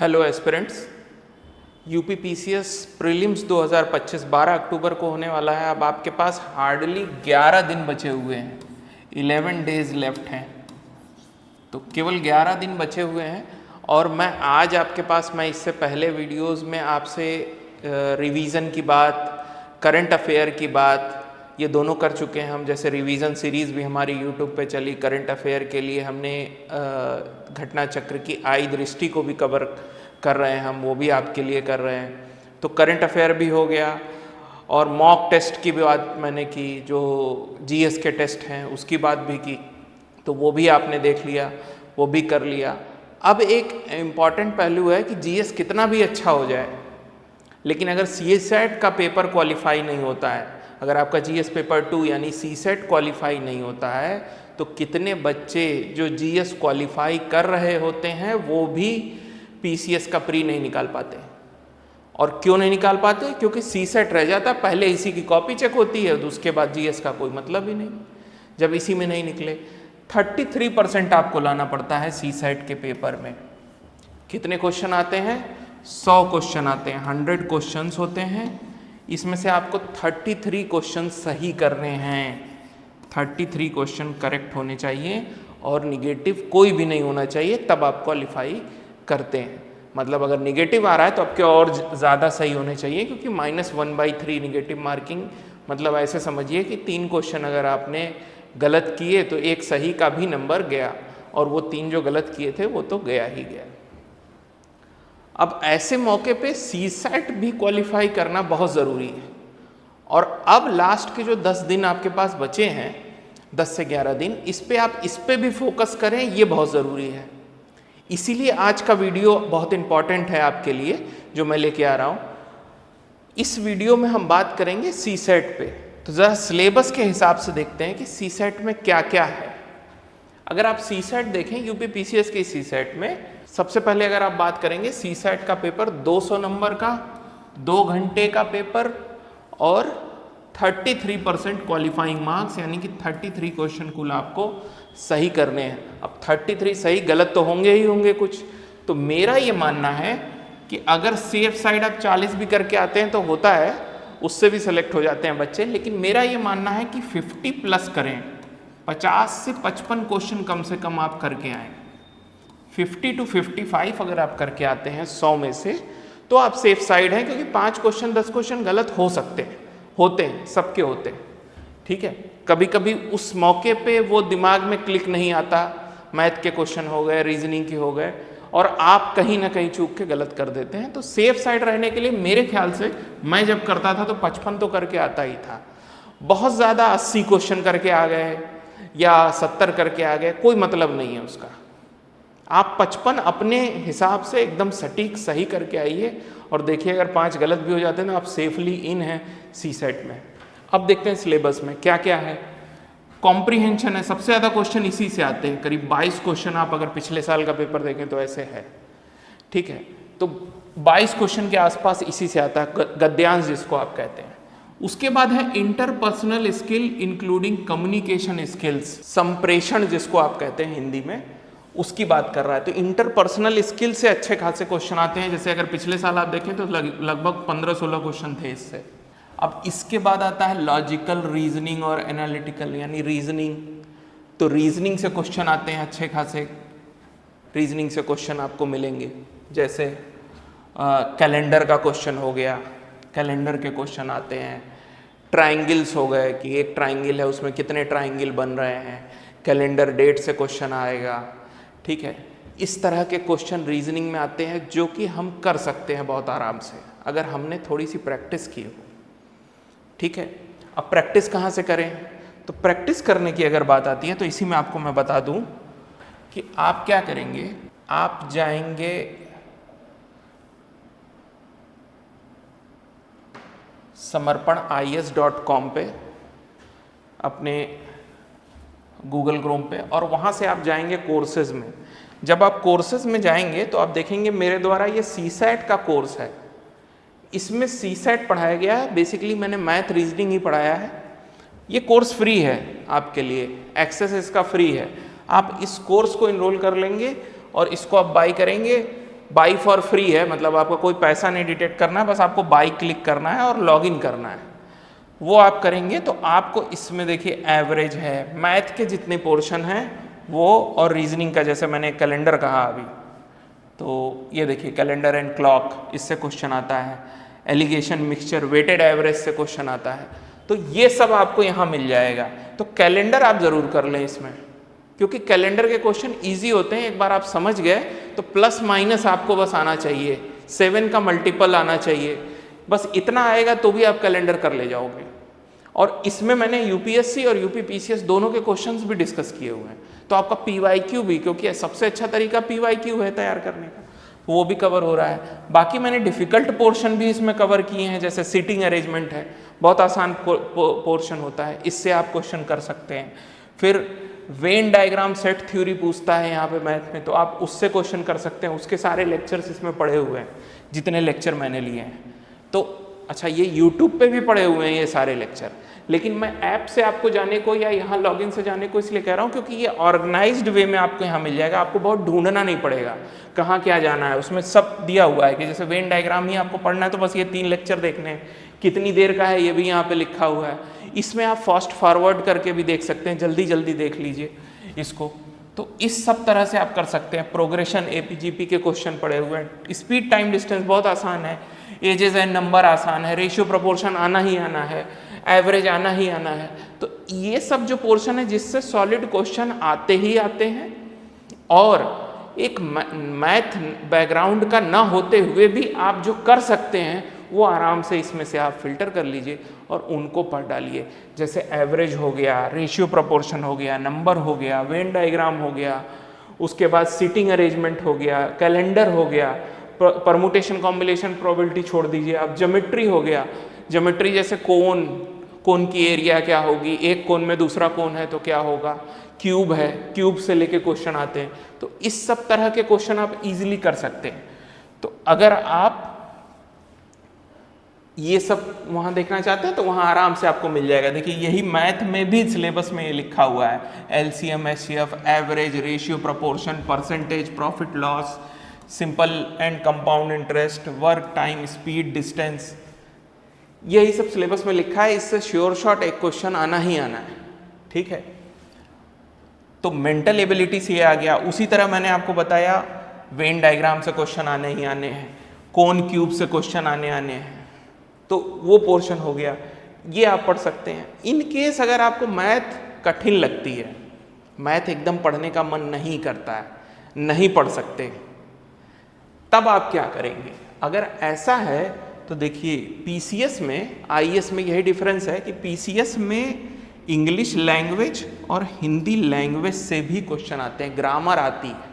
Hello aspirants, UP PCS prelims 2025 12 अक्टूबर को होने वाला है। अब आपके पास हार्डली 11 दिन बचे हुए हैं, 11 डेज लेफ्ट हैं, तो केवल 11 दिन बचे हुए हैं। और मैं आज आपके पास, मैं इससे पहले वीडियोस में आपसे रिवीज़न की बात, करंट अफेयर की बात, ये दोनों कर चुके हैं हम। जैसे रिवीज़न सीरीज़ भी हमारी यूट्यूब पे चली, करंट अफेयर के लिए हमने घटना चक्र की आई दृष्टि को भी कवर कर रहे हैं हम, वो भी आपके लिए कर रहे हैं। तो करंट अफेयर भी हो गया, और मॉक टेस्ट की भी बात मैंने की, जो जीएस के टेस्ट हैं उसकी बात भी की, तो वो भी आपने देख लिया, वो भी कर लिया। अब एक इम्पॉर्टेंट पहलू है कि जीएस कितना भी अच्छा हो जाए, लेकिन अगर सीसैट का पेपर क्वालिफाई नहीं होता है, अगर आपका जीएस पेपर 2 यानी सीसैट क्वालिफाई नहीं होता है, तो कितने बच्चे जो जीएस क्वालिफाई कर रहे होते हैं वो भी पीसीएस का प्री नहीं निकाल पाते। और क्यों नहीं निकाल पाते? क्योंकि सीसैट रह जाता, पहले इसी की कॉपी चेक होती है, तो उसके बाद जीएस का कोई मतलब ही नहीं जब इसी में नहीं निकले। 33% आपको लाना पड़ता है सीसैट के पेपर में। कितने क्वेश्चन आते हैं? 100 क्वेश्चन आते हैं, 100 क्वेश्चंस होते हैं। इसमें से आपको 33 क्वेश्चन सही करने हैं, 33 क्वेश्चन करेक्ट होने चाहिए और निगेटिव कोई भी नहीं होना चाहिए, तब आप क्वालिफाई करते हैं। मतलब अगर निगेटिव आ रहा है तो आपके और ज़्यादा सही होने चाहिए, क्योंकि -1/3 निगेटिव मार्किंग, मतलब ऐसे समझिए कि 3 क्वेश्चन अगर आपने गलत किए तो एक सही का भी नंबर गया, और वो 3 जो गलत किए थे वो तो गया ही गया। अब ऐसे मौके पे सीसैट भी क्वालिफाई करना बहुत ज़रूरी है। और अब लास्ट के जो 10 दिन आपके पास बचे हैं, 10 से 11 दिन, इस पे आप इस पे भी फोकस करें, ये बहुत ज़रूरी है। इसीलिए आज का वीडियो बहुत इम्पॉर्टेंट है आपके लिए, जो मैं लेके आ रहा हूँ। इस वीडियो में हम बात करेंगे सीसैट पे। तो ज़रा सिलेबस के हिसाब से देखते हैं कि सीसैट में क्या क्या है। अगर आप सीसैट देखें, यूपी पीसीएस के सीसैट में सबसे पहले अगर आप बात करेंगे, सीसैट का पेपर 200 नंबर का, 2 घंटे का पेपर, और 33% क्वालिफाइंग मार्क्स, यानी कि 33 क्वेश्चन कुल आपको सही करने हैं। अब 33 सही, गलत तो होंगे ही होंगे कुछ। तो मेरा ये मानना है कि अगर सेफ साइड आप 40 भी करके आते हैं तो होता है, उससे भी सेलेक्ट हो जाते हैं बच्चे, लेकिन मेरा ये मानना है कि 50+ करें, 50 से 55 क्वेश्चन कम से कम आप करके आएँ। 50 to 55 अगर आप करके आते हैं 100 में से, तो आप सेफ साइड हैं, क्योंकि 5 क्वेश्चन 10 क्वेश्चन गलत हो सकते हैं, होते हैं, सबके होते हैं, ठीक है। कभी कभी उस मौके पे वो दिमाग में क्लिक नहीं आता, मैथ के क्वेश्चन हो गए, रीजनिंग के हो गए, और आप कहीं ना कहीं चूक के गलत कर देते हैं। तो सेफ साइड रहने के लिए मेरे ख्याल से, मैं जब करता था तो 55 तो करके आता ही था। बहुत ज़्यादा 80 क्वेश्चन करके आ गए या 70 करके आ गए, कोई मतलब नहीं है उसका। आप 55 अपने हिसाब से एकदम सटीक सही करके आइए, और देखिए अगर 5 गलत भी हो जाते हैं ना, आप सेफली इन हैं सीसैट में। अब देखते हैं सिलेबस में क्या क्या है। कॉम्प्रीहेंशन है, सबसे ज़्यादा क्वेश्चन इसी से आते हैं, करीब 22 क्वेश्चन आप अगर पिछले साल का पेपर देखें तो ऐसे है, ठीक है। तो 22 क्वेश्चन के आसपास इसी से आता है, गद्यांश जिसको आप कहते हैं। उसके बाद है interpersonal skill including communication skills, संप्रेषण जिसको आप कहते हैं हिंदी में, उसकी बात कर रहा है। तो इंटरपर्सनल स्किल से अच्छे खासे क्वेश्चन आते हैं। जैसे अगर पिछले साल आप देखें तो लगभग 15-16 क्वेश्चन थे इससे। अब इसके बाद आता है लॉजिकल रीजनिंग और एनालिटिकल, यानी रीजनिंग। तो रीजनिंग से क्वेश्चन आते हैं अच्छे खासे, रीजनिंग से क्वेश्चन आपको मिलेंगे। जैसे कैलेंडर का क्वेश्चन हो गया, कैलेंडर के क्वेश्चन आते हैं। ट्राइंगल्स हो गए कि एक ट्राइंगल है उसमें कितने ट्राइंगल बन रहे हैं, कैलेंडर डेट से क्वेश्चन आएगा, ठीक है। इस तरह के क्वेश्चन रीजनिंग में आते हैं, जो कि हम कर सकते हैं बहुत आराम से अगर हमने थोड़ी सी प्रैक्टिस की हो, ठीक है। अब प्रैक्टिस कहाँ से करें? तो प्रैक्टिस करने की अगर बात आती है तो इसी में आपको मैं बता दूं कि आप क्या करेंगे। आप जाएंगे samarpan.is.com पे, अपने गूगल क्रोम पे, और वहाँ से आप जाएंगे कोर्सेज में। जब आप कोर्सेज में जाएंगे तो आप देखेंगे मेरे द्वारा ये सीसैट का कोर्स है, इसमें सीसैट पढ़ाया गया है। बेसिकली मैंने मैथ रीजनिंग ही पढ़ाया है। ये कोर्स फ्री है आपके लिए, एक्सेस इसका फ्री है। आप इस कोर्स को इनरोल कर लेंगे और इसको आप बाय करेंगे, बाई फॉर फ्री है, मतलब आपको कोई पैसा नहीं डिटेक्ट करना है, बस आपको बाई क्लिक करना है और लॉगिन करना है। वो आप करेंगे तो आपको इसमें देखिए एवरेज है, मैथ के जितने पोर्शन हैं वो, और रीजनिंग का जैसे मैंने कैलेंडर कहा अभी, तो ये देखिए कैलेंडर एंड क्लॉक, इससे क्वेश्चन आता है। एलिगेशन मिक्सचर वेटेड एवरेज से क्वेश्चन आता है। तो ये सब आपको यहाँ मिल जाएगा। तो कैलेंडर आप ज़रूर कर लें इसमें, क्योंकि कैलेंडर के क्वेश्चन इजी होते हैं। एक बार आप समझ गए तो प्लस माइनस आपको बस आना चाहिए, 7 का मल्टीपल आना चाहिए, बस इतना आएगा तो भी आप कैलेंडर कर ले जाओगे। और इसमें मैंने यूपीएससी और यूपीपीसीएस दोनों के क्वेश्चंस भी डिस्कस किए हुए हैं। तो आपका पीवाईक्यू भी, क्योंकि सबसे अच्छा तरीका पीवाईक्यू है तैयार करने का, वो भी कवर हो रहा है। बाकी मैंने डिफ़िकल्ट पोर्शन भी इसमें कवर किए हैं, जैसे सीटिंग अरेंजमेंट है, बहुत आसान पोर्शन होता है, इससे आप क्वेश्चन कर सकते हैं। फिर वेन डायग्राम सेट थ्योरी पूछता है यहाँ पे मैथ में, तो आप उससे क्वेश्चन कर सकते हैं। उसके सारे लेक्चर्स इसमें पढ़े हुए हैं, जितने लेक्चर मैंने लिए हैं। तो अच्छा, ये यूट्यूब पे भी पड़े हुए हैं ये सारे लेक्चर, लेकिन मैं ऐप से आपको जाने को या यहाँ लॉगिन से जाने को इसलिए कह रहा हूँ क्योंकि ये ऑर्गेनाइज्ड वे में आपको यहाँ मिल जाएगा। आपको बहुत ढूंढना नहीं पड़ेगा कहाँ क्या जाना है, उसमें सब दिया हुआ है कि जैसे वेन डायग्राम ही आपको पढ़ना है तो बस ये 3 लेक्चर देखने हैं, कितनी देर का है ये भी यहाँ पे लिखा हुआ है। इसमें आप फास्ट फॉरवर्ड करके भी देख सकते हैं, जल्दी जल्दी देख लीजिए इसको। तो इस सब तरह से आप कर सकते हैं। प्रोग्रेशन एपीजीपी के क्वेश्चन पड़े हुए हैं, स्पीड टाइम डिस्टेंस बहुत आसान है, एजेस एंड नंबर आसान है, रेशियो प्रोपोर्शन आना ही आना है, एवरेज आना ही आना है। तो ये सब जो पोर्शन है जिससे सॉलिड क्वेश्चन आते ही आते हैं, और एक मैथ बैकग्राउंड का ना होते हुए भी आप जो कर सकते हैं वो आराम से इसमें से आप फिल्टर कर लीजिए और उनको पढ़ डालिए। जैसे एवरेज हो गया, रेशियो प्रोपोर्शन हो गया, नंबर हो गया, वेन डायग्राम हो गया, उसके बाद सीटिंग अरेंजमेंट हो गया, कैलेंडर हो गया, परमुटेशन कॉम्बिनेशन प्रोबेबिलिटी छोड़ दीजिए आप, ज्योमेट्री हो गया, ज्योमेट्री जैसे कोन की एरिया क्या होगी, एक कोन में दूसरा कोन है तो क्या होगा, क्यूब है, क्यूब से लेके क्वेश्चन आते हैं। तो इस सब तरह के क्वेश्चन आप इजीली कर सकते हैं। तो अगर आप ये सब वहाँ देखना चाहते हैं तो वहाँ आराम से आपको मिल जाएगा। देखिए यही मैथ में भी सिलेबस में ये लिखा हुआ है, LCM, HCF, average, ratio, proportion, percentage, profit loss, simple and compound interest, work time, speed, distance, यही सब सिलेबस में लिखा है। इससे श्योर शॉट एक क्वेश्चन आना ही आना है, ठीक है। तो मेंटल एबिलिटी से ये आ गया। उसी तरह मैंने आपको बताया वेन डायग्राम से क्वेश्चन आने ही आने हैं, कोन क्यूब से क्वेश्चन आने आने हैं, तो वो पोर्शन हो गया, ये आप पढ़ सकते हैं। इन केस अगर आपको मैथ कठिन लगती है, मैथ एकदम पढ़ने का मन नहीं करता है, नहीं पढ़ सकते, तब आप क्या करेंगे? अगर ऐसा है तो देखिए पीसीएस में, आईएएस में यही डिफरेंस है कि पीसीएस में इंग्लिश लैंग्वेज और हिंदी लैंग्वेज से भी क्वेश्चन आते हैं, ग्रामर आती है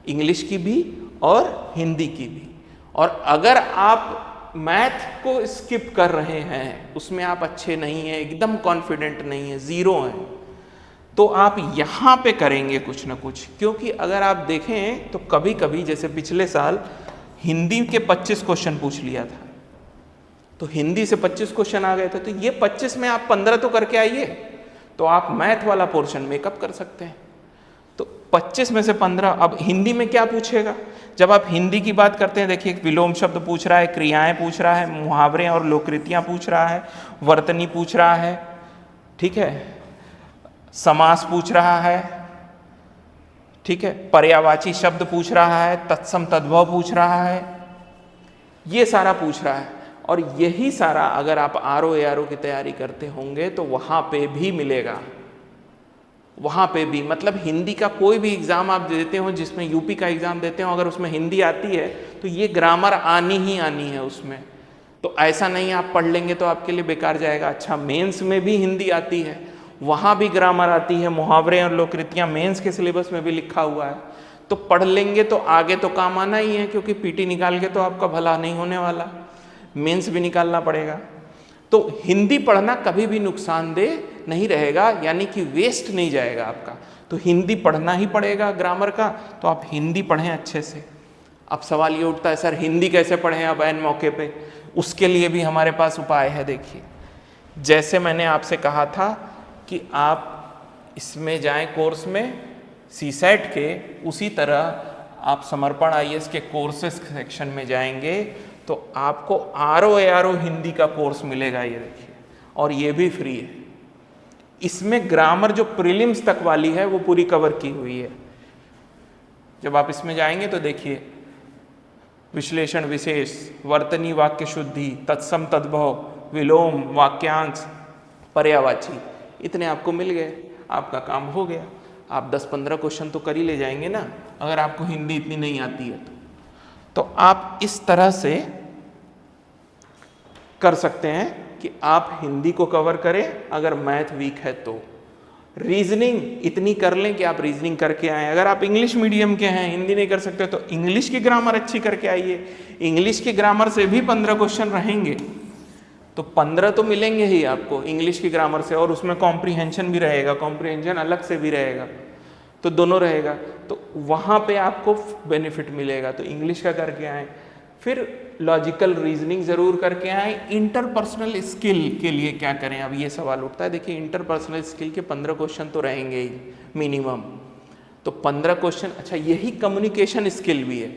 इंग्लिश की भी और हिंदी की भी। और अगर आप मैथ को स्किप कर रहे हैं, उसमें आप अच्छे नहीं हैं, एकदम कॉन्फिडेंट नहीं है, ज़ीरो हैं, तो आप यहाँ पे करेंगे कुछ ना कुछ। क्योंकि अगर आप देखें तो कभी कभी जैसे पिछले साल हिंदी के 25 क्वेश्चन पूछ लिया था, तो हिंदी से 25 क्वेश्चन आ गए थे, तो ये 25 में आप 15 तो करके आइए, तो आप मैथ वाला पोर्शन मेकअप कर सकते हैं। तो 25 में से 15, अब हिंदी में क्या पूछेगा? जब आप हिंदी की बात करते हैं, देखिए विलोम शब्द पूछ रहा है, क्रियाएं पूछ रहा है, मुहावरे और लोककृतियां पूछ रहा है, वर्तनी पूछ रहा है, ठीक है, समास पूछ रहा है, ठीक है, पर्यायवाची शब्द पूछ रहा है, तत्सम तद्भव पूछ रहा है, ये सारा पूछ रहा है। और यही सारा अगर आप आरओ एआरओ की तैयारी करते होंगे तो वहाँ पे भी मिलेगा, वहाँ पे भी। मतलब हिंदी का कोई भी एग्ज़ाम आप देते हो, जिसमें यूपी का एग्ज़ाम देते हो, अगर उसमें हिंदी आती है तो ये ग्रामर आनी ही आनी है उसमें। तो ऐसा नहीं आप पढ़ लेंगे तो आपके लिए बेकार जाएगा। अच्छा, मेंस में भी हिंदी आती है, वहाँ भी ग्रामर आती है, मुहावरे और लोककृतियाँ मेंस के सिलेबस में भी लिखा हुआ है। तो पढ़ लेंगे तो आगे तो काम आना ही है, क्योंकि पीटी निकाल के तो आपका भला नहीं होने वाला, मेंस भी निकालना पड़ेगा। तो हिंदी पढ़ना कभी भी नुकसानदेह नहीं रहेगा, यानी कि वेस्ट नहीं जाएगा आपका। तो हिंदी पढ़ना ही पड़ेगा ग्रामर का, तो आप हिंदी पढ़ें अच्छे से। अब सवाल ये उठता है, सर हिंदी कैसे पढ़ें अब ऐन मौके पे? उसके लिए भी हमारे पास उपाय है। देखिए, जैसे मैंने आपसे कहा था कि आप इसमें जाएं कोर्स में सीसेट के, उसी तरह आप समर्पण आईएएस के कोर्सेज सेक्शन में जाएंगे तो आपको ROARO हिंदी का कोर्स मिलेगा, ये देखिए, और ये भी फ्री है। इसमें ग्रामर जो प्रीलिम्स तक वाली है वो पूरी कवर की हुई है। जब आप इसमें जाएंगे तो देखिए, विश्लेषण विशेष, वर्तनी वाक्य शुद्धि, तत्सम तद्भव, विलोम, वाक्यांश, पर्यायवाची, इतने आपको मिल गए, आपका काम हो गया। आप 10-15 क्वेश्चन तो कर ही ले जाएंगे ना, अगर आपको हिंदी इतनी नहीं आती है तो आप इस तरह से कर सकते हैं कि आप हिंदी को कवर करें। अगर मैथ वीक है तो रीजनिंग इतनी कर लें कि आप रीजनिंग करके आएँ। अगर आप इंग्लिश मीडियम के हैं, हिंदी नहीं कर सकते, तो इंग्लिश की ग्रामर अच्छी करके आइए। इंग्लिश की ग्रामर से भी 15 क्वेश्चन रहेंगे, तो 15 तो मिलेंगे ही आपको इंग्लिश की ग्रामर से, और उसमें कॉम्प्रीहेंशन भी रहेगा, कॉम्प्रीहेंशन अलग से भी रहेगा, तो दोनों रहेगा, तो वहाँ पे आपको बेनिफिट मिलेगा। तो इंग्लिश का करके आएँ, फिर लॉजिकल रीजनिंग ज़रूर करके आएँ। इंटरपर्सनल स्किल के लिए क्या करें, अब ये सवाल उठता है। देखिए, इंटरपर्सनल स्किल के 15 क्वेश्चन तो रहेंगे ही मिनिमम, तो 15 क्वेश्चन। अच्छा, यही कम्युनिकेशन स्किल भी है,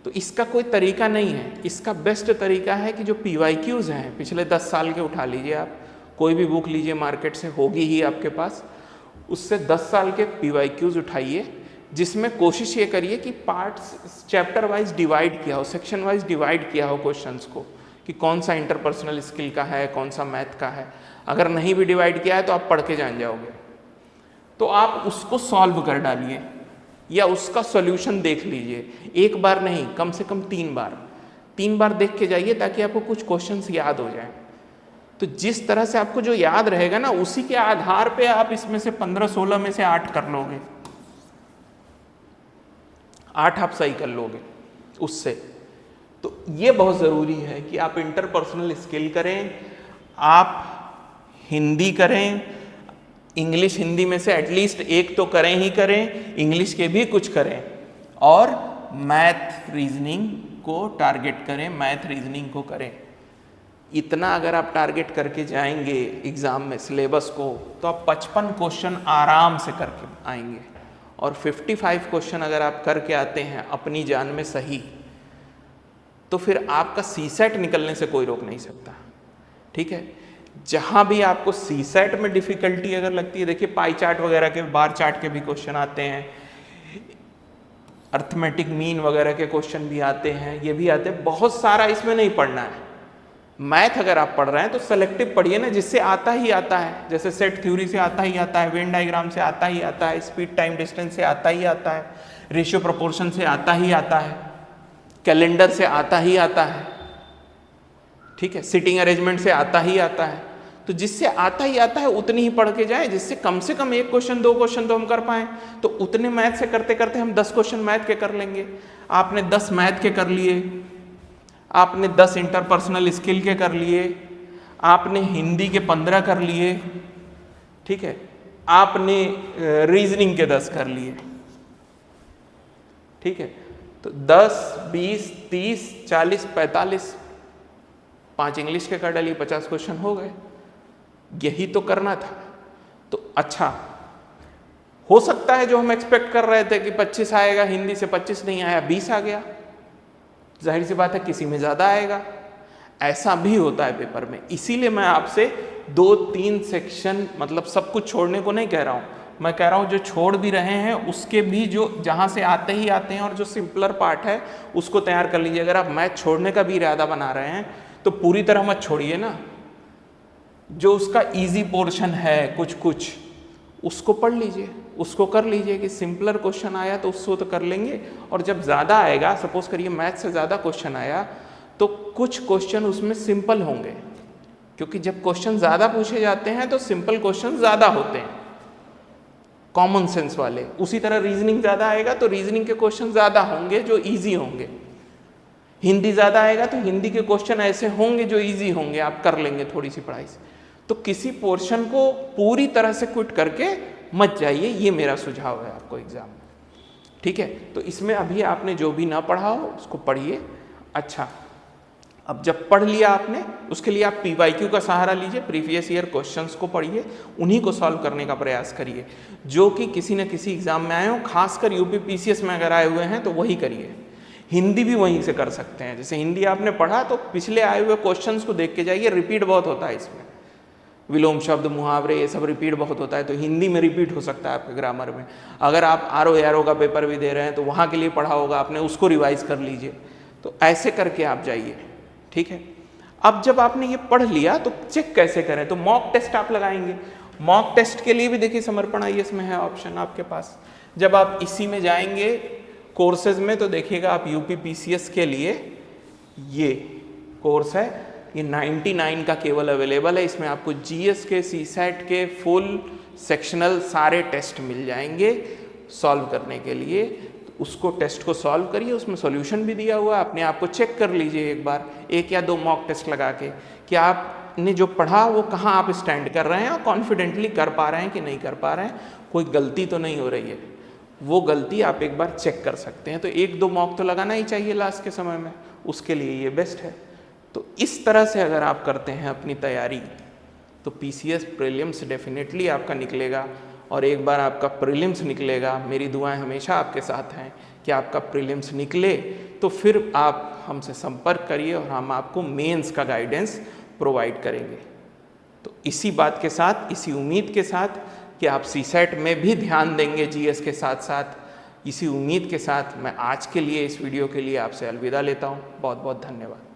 तो इसका कोई तरीका नहीं है। इसका बेस्ट तरीका है कि जो PYQs हैं पिछले 10 साल के उठा लीजिए, आप कोई भी बुक लीजिए, मार्केट से होगी ही आपके पास, उससे 10 साल के PYQs उठाइए, जिसमें कोशिश ये करिए कि पार्ट्स चैप्टर वाइज डिवाइड किया हो, सेक्शन वाइज डिवाइड किया हो क्वेश्चंस को, कि कौन सा इंटरपर्सनल स्किल का है, कौन सा मैथ का है। अगर नहीं भी डिवाइड किया है तो आप पढ़ के जान जाओगे, तो आप उसको सॉल्व कर डालिए या उसका सॉल्यूशन देख लीजिए। एक बार नहीं, कम से कम 3 बार देख के जाइए, ताकि आपको कुछ क्वेश्चंस याद हो जाए। तो जिस तरह से आपको जो याद रहेगा ना, उसी के आधार पे आप इसमें से 15-16 में से 8 कर लोगे, 8 आप सही कर लोगे उससे। तो ये बहुत ज़रूरी है कि आप इंटरपर्सनल स्किल करें, आप हिंदी करें, इंग्लिश हिंदी में से एटलीस्ट एक तो करें ही करें, इंग्लिश के भी कुछ करें, और मैथ रीजनिंग को टारगेट करें, मैथ रीजनिंग को करें। इतना अगर आप टारगेट करके जाएंगे एग्ज़ाम में सिलेबस को, तो आप 55 क्वेश्चन आराम से करके आएंगे, और 55 क्वेश्चन अगर आप करके आते हैं अपनी जान में सही, तो फिर आपका CSAT निकलने से कोई रोक नहीं सकता। ठीक है, जहाँ भी आपको CSAT में डिफ़िकल्टी अगर लगती है, देखिए पाई चार्ट वगैरह के, बार चार्ट के भी क्वेश्चन आते हैं, अर्थमेटिक मीन वगैरह के क्वेश्चन भी आते हैं, ये भी आते हैं, बहुत सारा इसमें नहीं पढ़ना है। मैथ अगर आप पढ़ रहे हैं तो सेलेक्टिव पढ़िए ना, जिससे आता ही आता है। जैसे सेट थ्योरी से आता ही आता है, वेन डायग्राम से आता ही आता है, स्पीड टाइम डिस्टेंस से आता ही आता है, रेशियो प्रोपोर्शन से आता ही आता है, कैलेंडर से आता ही आता है, ठीक है, सिटिंग अरेंजमेंट से आता ही आता है। तो जिससे आता ही आता है उतनी ही पढ़ के जाए, जिससे कम से कम 1 क्वेश्चन 2 क्वेश्चन तो हम कर पाएँ। तो उतने मैथ से करते करते हम 10 क्वेश्चन मैथ के कर लेंगे। आपने 10 मैथ के कर लिए, आपने 10 इंटरपर्सनल स्किल के कर लिए, आपने हिंदी के 15 कर लिए, ठीक है, आपने रीजनिंग के 10 कर लिए। ठीक है, तो 10, 20, 30, 40, 45, 5 इंग्लिश के कर डालिए, 50 क्वेश्चन हो गए। यही तो करना था। तो अच्छा, हो सकता है जो हम एक्सपेक्ट कर रहे थे कि 25 आएगा, हिंदी से 25 नहीं आया, 20 आ गया। जाहिर सी बात है किसी में ज़्यादा आएगा, ऐसा भी होता है पेपर में। इसीलिए मैं आपसे 2-3 सेक्शन, मतलब सब कुछ छोड़ने को नहीं कह रहा हूँ, मैं कह रहा हूँ जो छोड़ भी रहे हैं उसके भी जो जहाँ से आते ही आते हैं और जो सिंपलर पार्ट है उसको तैयार कर लीजिए। अगर आप मैथ छोड़ने का भी इरादा बना रहे हैं तो पूरी तरह मत छोड़िए ना, जो उसका इजी पोर्शन है कुछ कुछ उसको पढ़ लीजिए, उसको कर लीजिए कि सिंपलर क्वेश्चन आया तो उसको तो कर लेंगे। और जब ज़्यादा आएगा, सपोज करिए मैथ से ज़्यादा क्वेश्चन आया, तो कुछ क्वेश्चन उसमें सिंपल होंगे, क्योंकि जब क्वेश्चन ज़्यादा पूछे जाते हैं तो सिंपल क्वेश्चन ज़्यादा होते हैं, कॉमन सेंस वाले। उसी तरह रीजनिंग ज़्यादा आएगा तो रीजनिंग के क्वेश्चन ज़्यादा होंगे जो ईजी होंगे। हिंदी ज़्यादा आएगा तो हिंदी के क्वेश्चन ऐसे होंगे जो ईजी होंगे, आप कर लेंगे थोड़ी सी पढ़ाई से। तो किसी पोर्शन को पूरी तरह से क्विट करके मत जाइए, ये मेरा सुझाव है आपको एग्जाम में। ठीक है, तो इसमें अभी आपने जो भी ना पढ़ा हो उसको पढ़िए। अच्छा, अब जब पढ़ लिया आपने, उसके लिए आप PYQ का सहारा लीजिए, प्रीवियस ईयर क्वेश्चंस को पढ़िए, उन्हीं को सॉल्व करने का प्रयास करिए, जो कि किसी न किसी एग्जाम में आए हो, खासकर यूपी PCS में अगर आए हुए हैं तो वही करिए। हिंदी भी वहीं से कर सकते हैं, जैसे हिंदी आपने पढ़ा तो पिछले आए हुए क्वेश्चंस को देख के जाइए, रिपीट बहुत होता है इसमें, विलोम शब्द, मुहावरे, ये सब रिपीट बहुत होता है, तो हिंदी में रिपीट हो सकता है आपके ग्रामर में। अगर आप RO का पेपर भी दे रहे हैं तो वहाँ के लिए पढ़ा होगा आपने, उसको रिवाइज कर लीजिए। तो ऐसे करके आप जाइए, ठीक है। अब जब आपने ये पढ़ लिया तो चेक कैसे करें, तो मॉक टेस्ट आप लगाएंगे। मॉक टेस्ट के लिए भी देखिए समर्पण IAS में है ऑप्शन आपके पास। जब आप इसी में जाएंगे कोर्सेज में तो देखिएगा आप यूपी PCS के लिए ये कोर्स है, ये 99 का केवल अवेलेबल है। इसमें आपको GS के, CSAT के फुल सेक्शनल सारे टेस्ट मिल जाएंगे सॉल्व करने के लिए। तो उसको टेस्ट को सॉल्व करिए, उसमें सॉल्यूशन भी दिया हुआ है, अपने आप को चेक कर लीजिए एक बार, 1 या 2 मॉक टेस्ट लगा के कि आपने जो पढ़ा वो कहाँ आप स्टैंड कर रहे हैं और कॉन्फिडेंटली कर पा रहे हैं कि नहीं कर पा रहे हैं, कोई गलती तो नहीं हो रही है। वो गलती आप एक बार चेक कर सकते हैं। तो 1-2 मॉक तो लगाना ही चाहिए लास्ट के समय में, उसके लिए ये बेस्ट है। तो इस तरह से अगर आप करते हैं अपनी तैयारी तो PCS प्रीलिम्स डेफिनेटली आपका निकलेगा। और एक बार आपका प्रीलिम्स निकलेगा, मेरी दुआएं हमेशा आपके साथ हैं कि आपका प्रीलिम्स निकले तो फिर आप हमसे संपर्क करिए और हम आपको मेंस का गाइडेंस प्रोवाइड करेंगे। तो इसी बात के साथ, इसी उम्मीद के साथ कि आप CSAT में भी ध्यान देंगे GS के साथ साथ, इसी उम्मीद के साथ मैं आज के लिए इस वीडियो के लिए आपसे अलविदा लेता हूँ। बहुत बहुत धन्यवाद।